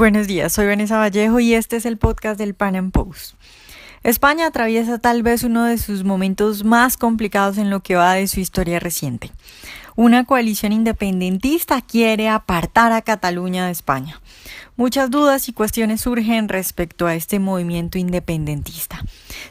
Buenos días, soy Vanessa Vallejo y este es el podcast del Pan Am Post. España atraviesa tal vez uno de sus momentos más complicados en lo que va de su historia reciente. Una coalición independentista quiere apartar a Cataluña de España. Muchas dudas y cuestiones surgen respecto a este movimiento independentista.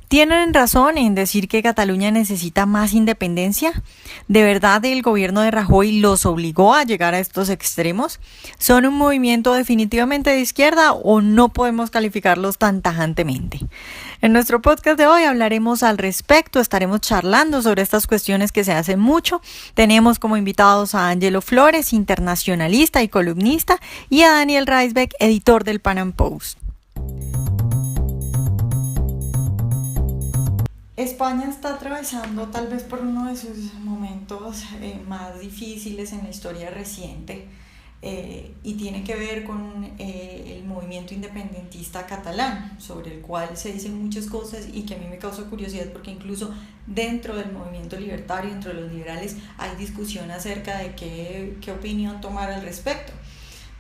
¿Tienen razón en decir que Cataluña necesita más independencia? ¿De verdad el gobierno de Rajoy los obligó a llegar a estos extremos? ¿Son un movimiento definitivamente de izquierda o no podemos calificarlos tan tajantemente? En nuestro podcast de hoy hablaremos al respecto, estaremos charlando sobre estas cuestiones que se hacen mucho. Tenemos como invitados a Ángelo Flores, internacionalista y columnista, y a Daniel Reisbeck, editor del Pan Am Post. España está atravesando tal vez por uno de sus momentos más difíciles en la historia reciente y tiene que ver con el movimiento independentista catalán, sobre el cual se dicen muchas cosas y que a mí me causa curiosidad porque incluso dentro del movimiento libertario, dentro de los liberales, hay discusión acerca de qué opinión tomar al respecto.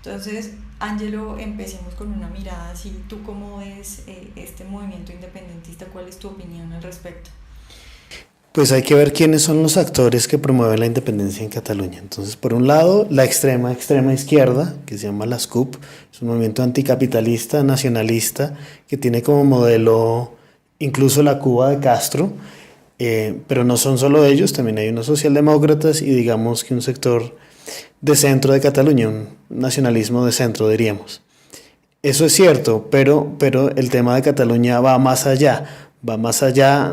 Entonces, Ángelo, empecemos con una mirada así. ¿Tú cómo ves este movimiento independentista? ¿Cuál es tu opinión al respecto? Pues hay que ver quiénes son los actores que promueven la independencia en Cataluña. Entonces, por un lado, la extrema izquierda, que se llama las CUP, es un movimiento anticapitalista, nacionalista, que tiene como modelo incluso la Cuba de Castro, pero no son solo ellos, también hay unos socialdemócratas y digamos que un sector de centro de Cataluña, un nacionalismo de centro, diríamos. Eso es cierto, pero el tema de Cataluña va más allá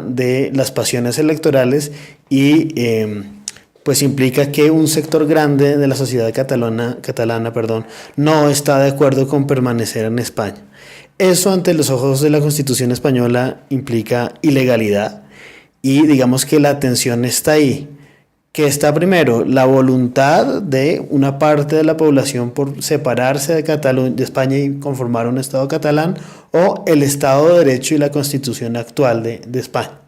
de las pasiones electorales y pues implica que un sector grande de la sociedad catalana, no está de acuerdo con permanecer en España. Eso ante los ojos de la Constitución española implica ilegalidad y digamos que la tensión está ahí. Que está primero la voluntad de una parte de la población por separarse de España y conformar un Estado catalán, o el Estado de Derecho y la Constitución actual de España.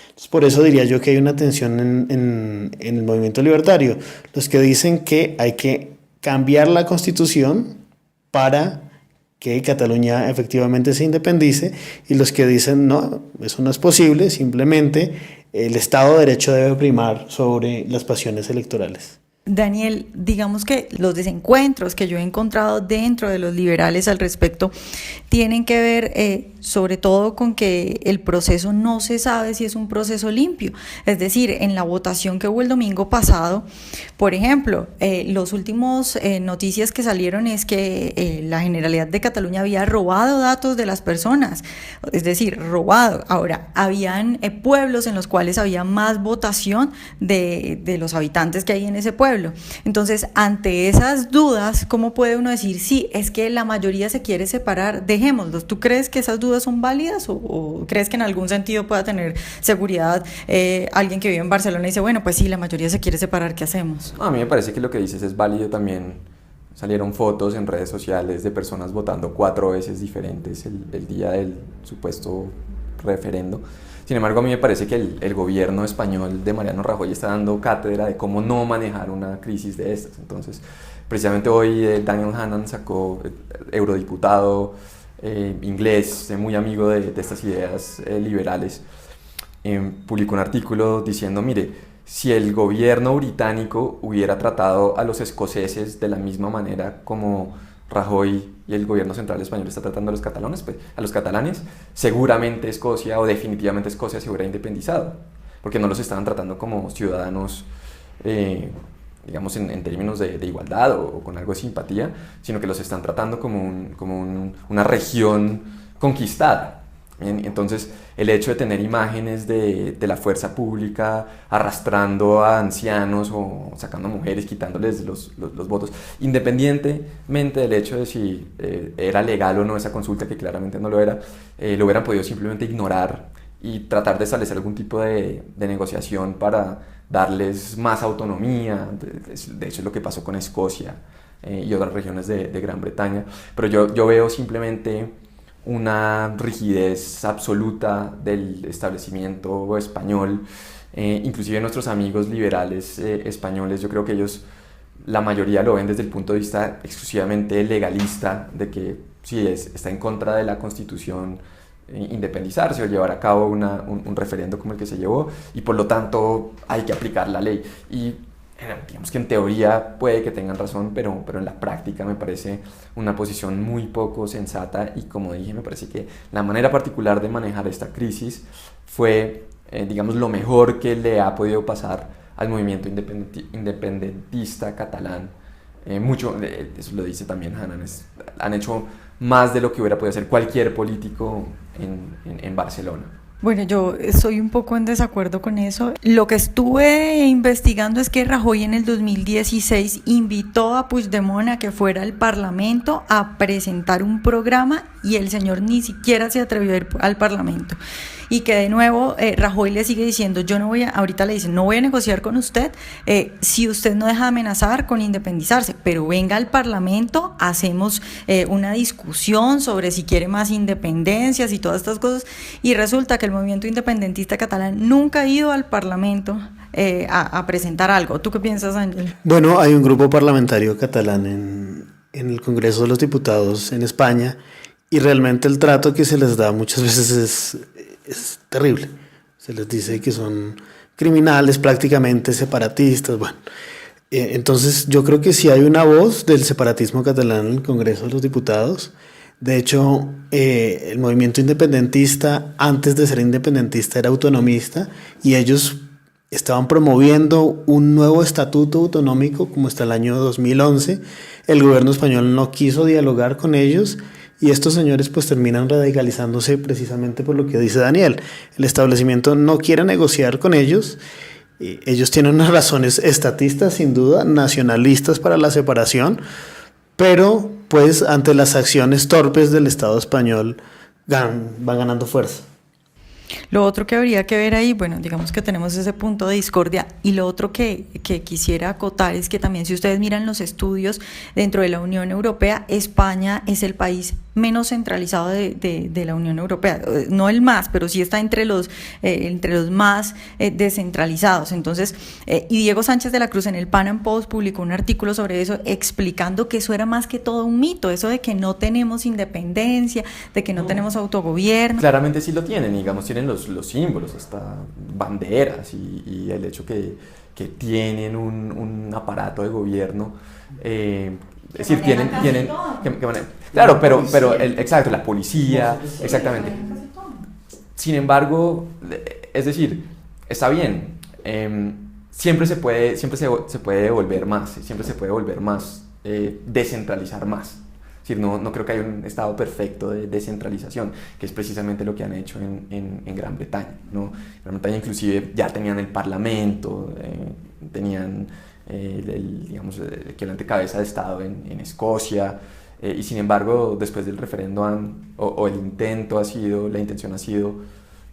Entonces, por eso diría yo que hay una tensión en el movimiento libertario. Los que dicen que hay que cambiar la Constitución para que Cataluña efectivamente se independice, y los que dicen no, eso no es posible, simplemente el Estado de Derecho debe primar sobre las pasiones electorales. Daniel, digamos que los desencuentros que yo he encontrado dentro de los liberales al respecto tienen que ver sobre todo con que el proceso no se sabe si es un proceso limpio. Es decir, en la votación que hubo el domingo pasado, por ejemplo, los últimos noticias que salieron es que la Generalidad de Cataluña había robado datos de las personas, es decir, robado. Ahora, habían pueblos en los cuales había más votación de los habitantes que hay en ese pueblo. Entonces, ante esas dudas, ¿cómo puede uno decir, sí, es que la mayoría se quiere separar, dejémoslos? ¿Tú crees que esas dudas son válidas o crees que en algún sentido pueda tener seguridad alguien que vive en Barcelona y dice, bueno, pues sí, la mayoría se quiere separar, ¿qué hacemos? A mí me parece que lo que dices es válido también. Salieron fotos en redes sociales de personas votando 4 veces diferentes el día del supuesto referendo. Sin embargo, a mí me parece que el gobierno español de Mariano Rajoy está dando cátedra de cómo no manejar una crisis de estas. Entonces, precisamente hoy Daniel Hannan sacó, eurodiputado inglés, muy amigo de estas ideas liberales, publicó un artículo diciendo, mire, si el gobierno británico hubiera tratado a los escoceses de la misma manera como Rajoy y el gobierno central español está tratando a los catalanes, pues, a los catalanes, seguramente Escocia o definitivamente Escocia se hubiera independizado, porque no los estaban tratando como ciudadanos, digamos, en términos de igualdad o con algo de simpatía, sino que los están tratando como una región conquistada. Bien, entonces, el hecho de tener imágenes de la fuerza pública arrastrando a ancianos o sacando a mujeres, quitándoles los votos, independientemente del hecho de si era legal o no esa consulta, que claramente no lo era, lo hubieran podido simplemente ignorar y tratar de establecer algún tipo de negociación para darles más autonomía. De hecho, es lo que pasó con Escocia y otras regiones de Gran Bretaña. Pero yo veo simplemente una rigidez absoluta del establecimiento español, inclusive nuestros amigos liberales españoles. Yo creo que ellos, la mayoría lo ven desde el punto de vista exclusivamente legalista, de que si está en contra de la Constitución independizarse o llevar a cabo un referendo como el que se llevó, y por lo tanto hay que aplicar la ley. Y digamos que en teoría puede que tengan razón, pero en la práctica me parece una posición muy poco sensata, y como dije, me parece que la manera particular de manejar esta crisis fue, digamos, lo mejor que le ha podido pasar al movimiento independentista catalán. Eso lo dice también Hanan, han hecho más de lo que hubiera podido hacer cualquier político en Barcelona. Bueno, yo estoy un poco en desacuerdo con eso. Lo que estuve investigando es que Rajoy en el 2016 invitó a Puigdemont a que fuera al Parlamento a presentar un programa, y el señor ni siquiera se atrevió a ir al Parlamento. Y que de nuevo Rajoy le sigue diciendo, ahorita le dicen, no voy a negociar con usted si usted no deja de amenazar con independizarse, pero venga al Parlamento, hacemos una discusión sobre si quiere más independencias y todas estas cosas. Y resulta que el movimiento independentista catalán nunca ha ido al Parlamento a presentar algo. ¿Tú qué piensas, Ángel? Bueno, hay un grupo parlamentario catalán en el Congreso de los Diputados en España, y realmente el trato que se les da muchas veces es terrible. Se les dice que son criminales, prácticamente separatistas. Bueno, entonces yo creo que sí hay una voz del separatismo catalán en el Congreso de los Diputados. De hecho, el movimiento independentista, antes de ser independentista, era autonomista, y ellos estaban promoviendo un nuevo estatuto autonómico como hasta el año 2011. El gobierno español no quiso dialogar con ellos, y estos señores pues terminan radicalizándose precisamente por lo que dice Daniel. El establecimiento no quiere negociar con ellos. Ellos tienen unas razones estatistas, sin duda, nacionalistas para la separación, pero pues ante las acciones torpes del Estado español van ganando fuerza. Lo otro que habría que ver ahí, bueno, digamos que tenemos ese punto de discordia, y lo otro que quisiera acotar es que también, si ustedes miran los estudios dentro de la Unión Europea, España es el país menos centralizado de la Unión Europea, no el más, pero sí está entre los más descentralizados. Entonces, y Diego Sánchez de la Cruz en el Pan Am Post publicó un artículo sobre eso, explicando que eso era más que todo un mito, eso de que no tenemos independencia, de que no tenemos autogobierno. Claramente sí lo tienen, digamos, tienen los símbolos, hasta banderas, y el hecho que tienen un aparato de gobierno, es decir, tienen claro, pero exacto, la policía, exactamente. Sin embargo, es decir, está bien, siempre se puede volver más, siempre se puede volver más, descentralizar más. Es decir, no creo que haya un estado perfecto de descentralización, que es precisamente lo que han hecho en Gran Bretaña, ¿no? En Gran Bretaña inclusive ya tenían el parlamento, tenían digamos, el equivalente cabeza de Estado en Escocia, y sin embargo después del referendo la intención ha sido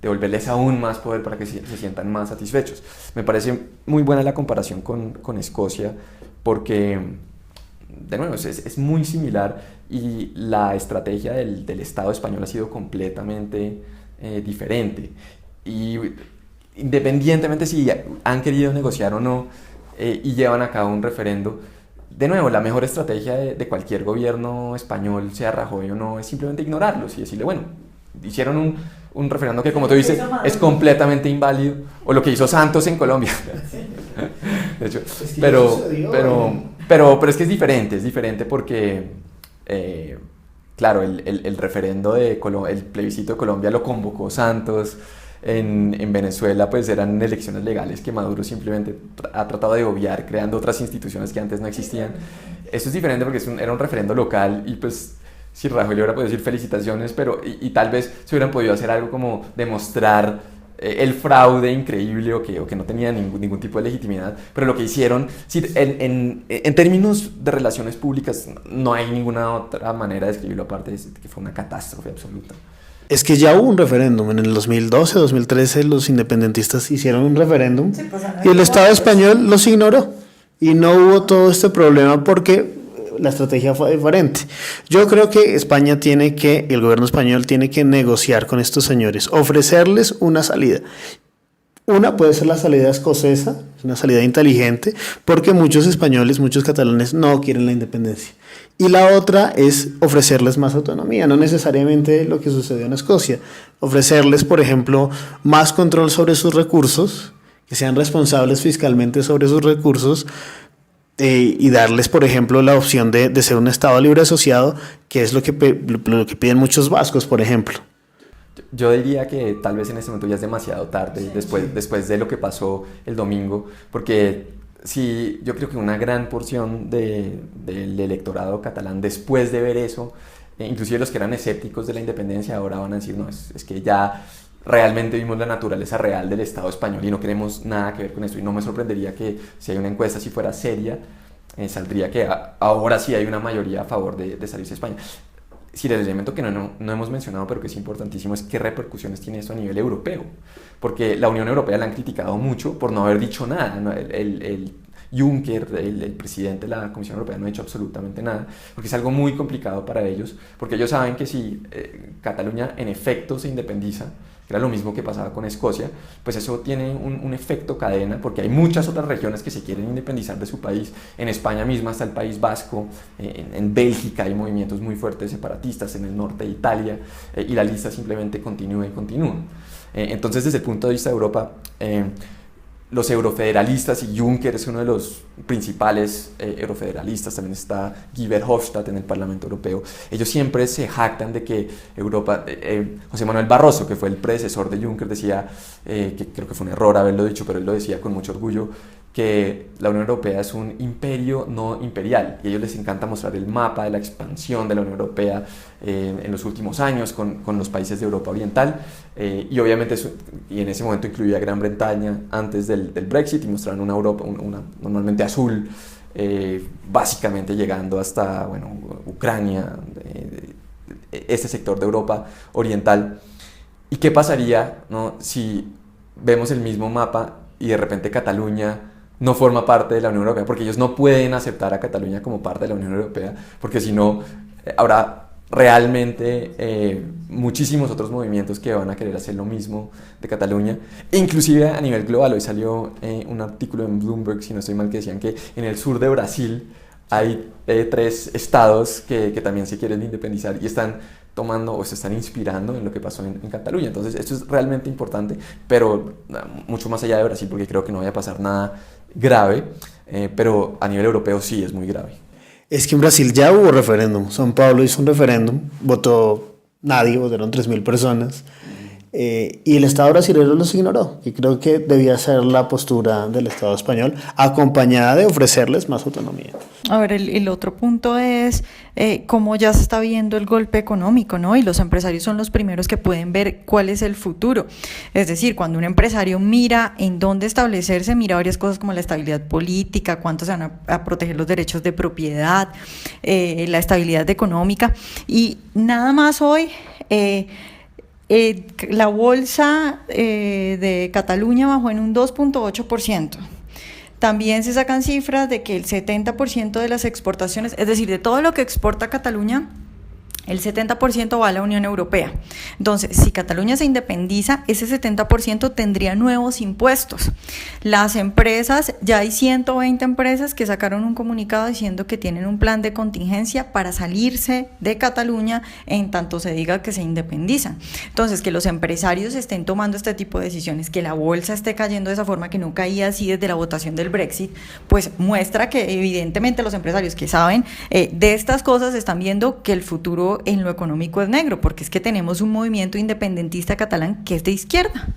devolverles aún más poder para que se sientan más satisfechos. Me parece muy buena la comparación con Escocia, porque de nuevo es muy similar, y la estrategia del Estado español ha sido completamente diferente, y independientemente si han querido negociar o no, y llevan a cabo un referendo, de nuevo, la mejor estrategia de cualquier gobierno español, sea Rajoy o no, es simplemente ignorarlos y decirle, bueno, hicieron un referendo que, como tú dices, es completamente inválido, o lo que hizo Santos en Colombia. De hecho, pero es que es diferente porque, claro, el referendo el plebiscito de Colombia lo convocó Santos. En Venezuela pues eran elecciones legales que Maduro simplemente ha tratado de obviar, creando otras instituciones que antes no existían. Eso es diferente porque era un referendo local, y pues si Rajoy le hubiera podido decir felicitaciones, pero y tal vez se hubieran podido hacer algo como demostrar el fraude increíble, o que no tenía ningún tipo de legitimidad, pero lo que hicieron, en términos de relaciones públicas, no hay ninguna otra manera de describirlo aparte de que fue una catástrofe absoluta. Es que ya hubo un referéndum. En el 2012, 2013 los independentistas hicieron un referéndum, sí, pues, y el Estado español los ignoró, y no hubo todo este problema porque la estrategia fue diferente. Yo creo que el gobierno español tiene que negociar con estos señores, ofrecerles una salida. Una puede ser la salida escocesa, es una salida inteligente, porque muchos españoles, muchos catalanes no quieren la independencia. Y la otra es ofrecerles más autonomía, no necesariamente lo que sucedió en Escocia. Ofrecerles, por ejemplo, más control sobre sus recursos, que sean responsables fiscalmente sobre sus recursos, y darles, por ejemplo, la opción de ser un Estado libre asociado, que es lo que piden muchos vascos, por ejemplo. Yo diría que tal vez en este momento ya es demasiado tarde, sí, después de lo que pasó el domingo, porque sí, yo creo que una gran porción del electorado catalán, después de ver eso, inclusive los que eran escépticos de la independencia, ahora van a decir, no, es que ya realmente vimos la naturaleza real del Estado español y no queremos nada que ver con eso. Y no me sorprendería que si hay una encuesta, si fuera seria, saldría que ahora sí hay una mayoría a favor de salirse de España. Sí, el elemento que no hemos mencionado, pero que es importantísimo, es qué repercusiones tiene esto a nivel europeo. Porque la Unión Europea la han criticado mucho por no haber dicho nada, ¿no? El Juncker, el presidente de la Comisión Europea, no ha dicho absolutamente nada, porque es algo muy complicado para ellos, porque ellos saben que si Cataluña en efecto se independiza, que era lo mismo que pasaba con Escocia, pues eso tiene un efecto cadena, porque hay muchas otras regiones que se quieren independizar de su país. En España misma está el País Vasco, en Bélgica hay movimientos muy fuertes separatistas, en el norte de Italia, y la lista simplemente continúa y continúa. Entonces, desde el punto de vista de Europa, los eurofederalistas, y Juncker es uno de los principales eurofederalistas, también está Guy Verhofstadt en el Parlamento Europeo, ellos siempre se jactan de que Europa, José Manuel Barroso, que fue el predecesor de Juncker, decía, que creo que fue un error haberlo dicho, pero él lo decía con mucho orgullo, que la Unión Europea es un imperio no imperial, y a ellos les encanta mostrar el mapa de la expansión de la Unión Europea en los últimos años con los países de Europa Oriental, y obviamente eso, y en ese momento incluía Gran Bretaña antes del Brexit, y mostraron una Europa una normalmente azul, básicamente llegando hasta, bueno, Ucrania, este sector de Europa Oriental. ¿Y qué pasaría, no, si vemos el mismo mapa y de repente Cataluña no forma parte de la Unión Europea? Porque ellos no pueden aceptar a Cataluña como parte de la Unión Europea, porque si no, habrá realmente muchísimos otros movimientos que van a querer hacer lo mismo de Cataluña. Inclusive a nivel global, hoy salió un artículo en Bloomberg, si no estoy mal, que decían que en el sur de Brasil hay 3 estados que también se quieren independizar y están tomando o se están inspirando en lo que pasó en Cataluña. Entonces esto es realmente importante, pero mucho más allá de Brasil, porque creo que no vaya a pasar nada grave, pero a nivel europeo sí es muy grave. Es que en Brasil ya hubo referéndum. São Paulo hizo un referéndum, votó nadie, votaron 3.000 personas, y el Estado brasileño los ignoró, y creo que debía ser la postura del Estado español, acompañada de ofrecerles más autonomía. A ver, el otro punto es cómo ya se está viendo el golpe económico, ¿no? Y los empresarios son los primeros que pueden ver cuál es el futuro. Es decir, cuando un empresario mira en dónde establecerse, mira varias cosas como la estabilidad política, cuánto se van a proteger los derechos de propiedad, la estabilidad económica. Y nada más hoy, la bolsa de Cataluña bajó en un 2.8%. También se sacan cifras de que el 70% de las exportaciones, es decir, de todo lo que exporta Cataluña, el 70% va a la Unión Europea. Entonces, si Cataluña se independiza, ese 70% tendría nuevos impuestos. Las empresas, ya hay 120 empresas que sacaron un comunicado diciendo que tienen un plan de contingencia para salirse de Cataluña en tanto se diga que se independizan. Entonces, que los empresarios estén tomando este tipo de decisiones, que la bolsa esté cayendo de esa forma que no caía así desde la votación del Brexit, pues muestra que evidentemente los empresarios que saben de estas cosas están viendo que el futuro en lo económico es negro, porque es que tenemos un movimiento independentista catalán que es de izquierda.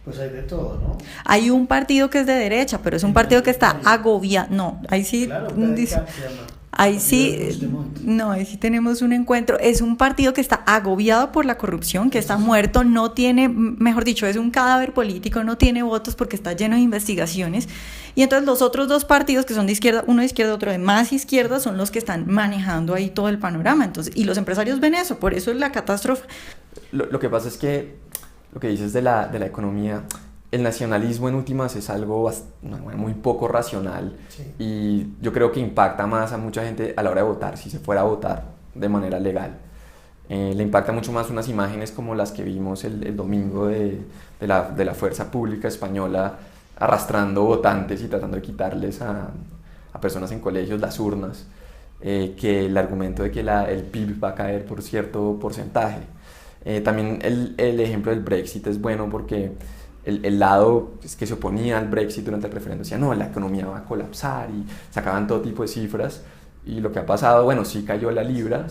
Pues hay de todo, ¿no? Hay un partido que es de derecha, pero es un partido que está agobiado. No, ahí sí... Claro, ahí sí, no, ahí sí tenemos un encuentro. Es un partido que está agobiado por la corrupción, que está muerto, no tiene, mejor dicho, es un cadáver político, no tiene votos porque está lleno de investigaciones. Y entonces los otros 2 partidos que son de izquierda, uno de izquierda, otro de más izquierda, son los que están manejando ahí todo el panorama. Entonces, y los empresarios ven eso, por eso es la catástrofe. Lo que pasa es que lo que dices de la economía, el nacionalismo en últimas es algo muy poco racional, sí. Y yo creo que impacta más a mucha gente a la hora de votar, si se fuera a votar de manera legal. Le impacta mucho más unas imágenes como las que vimos el domingo de la fuerza pública española arrastrando votantes y tratando de quitarles a personas en colegios las urnas, que el argumento de que el PIB va a caer por cierto porcentaje. También el ejemplo del Brexit es bueno porque el lado que se oponía al Brexit durante el referéndum decía no, la economía va a colapsar y sacaban todo tipo de cifras. Y lo que ha pasado, bueno, sí cayó la libra,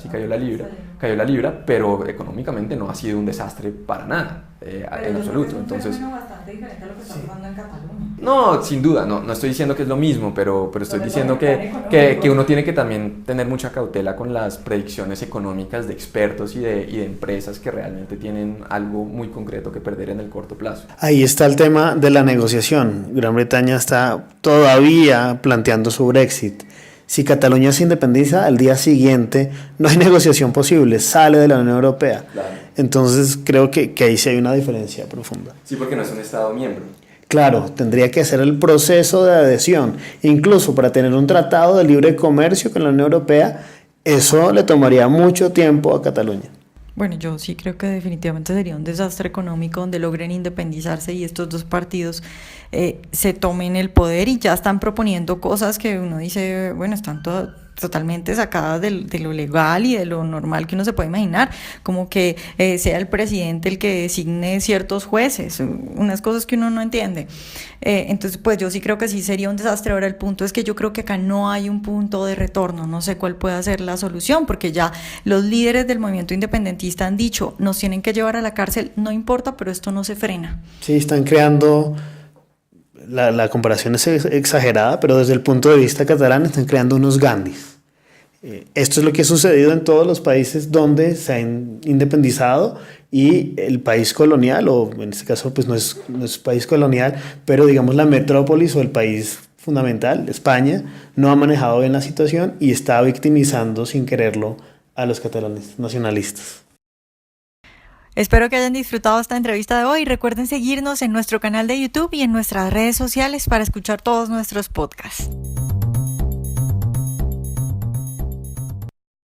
pero económicamente no ha sido un desastre para nada, en absoluto. Entonces, bastante diferente a lo que está pasando en Cataluña. no, sin duda, no estoy diciendo que es lo mismo, pero estoy diciendo que uno tiene que también tener mucha cautela con las predicciones económicas de expertos y de empresas que realmente tienen algo muy concreto que perder en el corto plazo. Ahí está el tema de la negociación. Gran Bretaña está todavía planteando su Brexit. Si Cataluña se independiza, al día siguiente no hay negociación posible, sale de la Unión Europea. Claro. Entonces creo que ahí sí hay una diferencia profunda. Sí, porque no es un Estado miembro. Claro, tendría que hacer el proceso de adhesión. Incluso para tener un tratado de libre comercio con la Unión Europea, eso le tomaría mucho tiempo a Cataluña. Bueno, yo sí creo que definitivamente sería un desastre económico donde logren independizarse y estos dos partidos se tomen el poder y ya están proponiendo cosas que uno dice, bueno, están totalmente sacadas de lo legal y de lo normal que uno se puede imaginar, como que sea el presidente el que designe ciertos jueces, unas cosas que uno no entiende. Entonces, pues yo sí creo que sí sería un desastre. Ahora el punto es que yo creo que acá no hay un punto de retorno, no sé cuál puede ser la solución, porque ya los líderes del movimiento independentista han dicho, nos tienen que llevar a la cárcel, no importa, pero esto no se frena. Sí, están creando, la comparación es exagerada, pero desde el punto de vista catalán están creando unos Gandhis. Esto es lo que ha sucedido en todos los países donde se han independizado y el país colonial, o en este caso pues no es país colonial, pero digamos la metrópolis o el país fundamental, España, no ha manejado bien la situación y está victimizando sin quererlo a los catalanes nacionalistas. Espero que hayan disfrutado esta entrevista de hoy. Recuerden seguirnos en nuestro canal de YouTube y en nuestras redes sociales para escuchar todos nuestros podcasts.